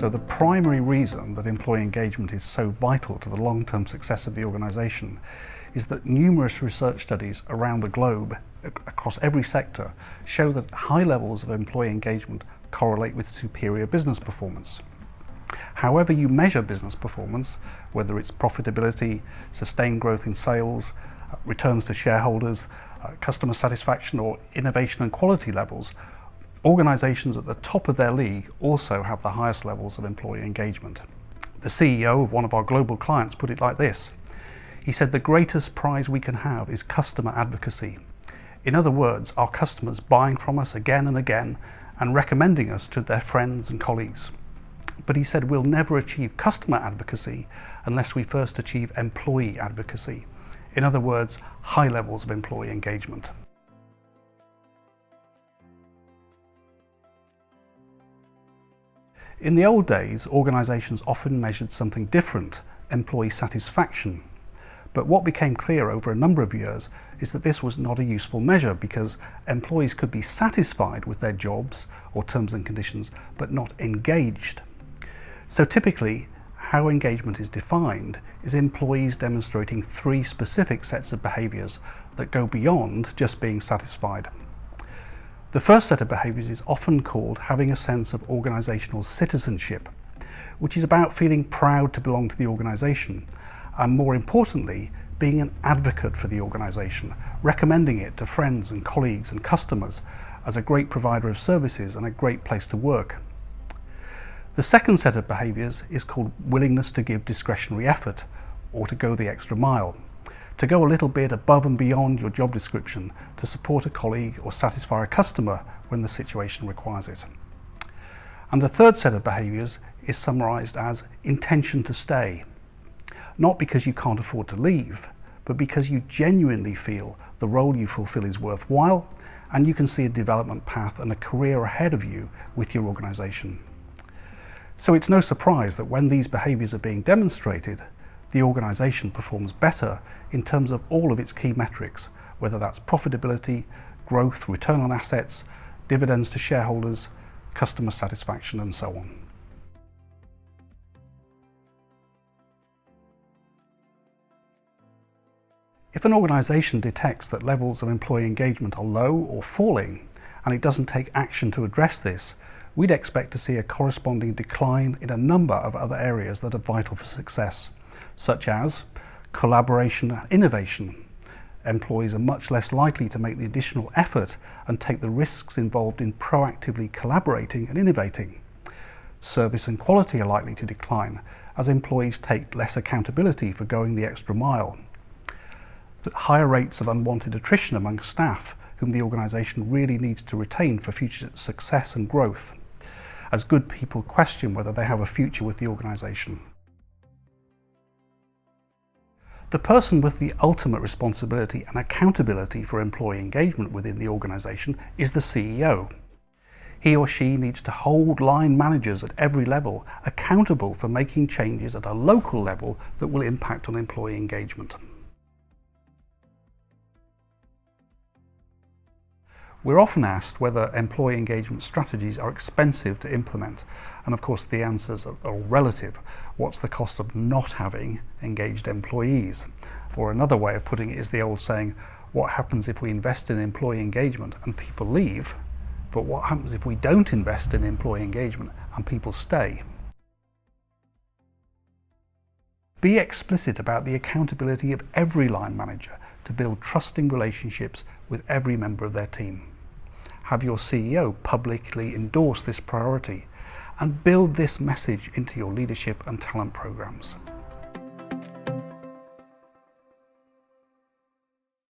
So the primary reason that employee engagement is so vital to the long-term success of the organisation is that numerous research studies around the globe, across every sector, show that high levels of employee engagement correlate with superior business performance. However you measure business performance, whether it's profitability, sustained growth in sales, returns to shareholders, customer satisfaction, or innovation and quality levels, organisations at the top of their league also have the highest levels of employee engagement. The CEO of one of our global clients put it like this. He said, "The greatest prize we can have is customer advocacy. In other words, our customers buying from us again and again and recommending us to their friends and colleagues." But he said, "We'll never achieve customer advocacy unless we first achieve employee advocacy. In other words, high levels of employee engagement." In the old days, organisations often measured something different, employee satisfaction. But what became clear over a number of years is that this was not a useful measure, because employees could be satisfied with their jobs or terms and conditions, but not engaged. So typically, how engagement is defined is employees demonstrating 3 specific sets of behaviours that go beyond just being satisfied. The first set of behaviours is often called having a sense of organisational citizenship, which is about feeling proud to belong to the organisation, and more importantly, being an advocate for the organisation, recommending it to friends and colleagues and customers as a great provider of services and a great place to work. The second set of behaviours is called willingness to give discretionary effort, or to go the extra mile, to go a little bit above and beyond your job description to support a colleague or satisfy a customer when the situation requires it. And the third set of behaviours is summarised as intention to stay. Not because you can't afford to leave, but because you genuinely feel the role you fulfil is worthwhile, and you can see a development path and a career ahead of you with your organisation. So it's no surprise that when these behaviours are being demonstrated, the organisation performs better in terms of all of its key metrics, whether that's profitability, growth, return on assets, dividends to shareholders, customer satisfaction, and so on. If an organisation detects that levels of employee engagement are low or falling, and it doesn't take action to address this, we'd expect to see a corresponding decline in a number of other areas that are vital for success, such as collaboration and innovation. Employees are much less likely to make the additional effort and take the risks involved in proactively collaborating and innovating. Service and quality are likely to decline as employees take less accountability for going the extra mile. Higher rates of unwanted attrition among staff, whom the organisation really needs to retain for future success and growth, as good people question whether they have a future with the organisation. The person with the ultimate responsibility and accountability for employee engagement within the organisation is the CEO. He or she needs to hold line managers at every level accountable for making changes at a local level that will impact on employee engagement. We're often asked whether employee engagement strategies are expensive to implement, and of course the answers are relative. What's the cost of not having engaged employees? Or another way of putting it is the old saying, what happens if we invest in employee engagement and people leave, but what happens if we don't invest in employee engagement and people stay? Be explicit about the accountability of every line manager to build trusting relationships with every member of their team. Have your CEO publicly endorse this priority and build this message into your leadership and talent programs.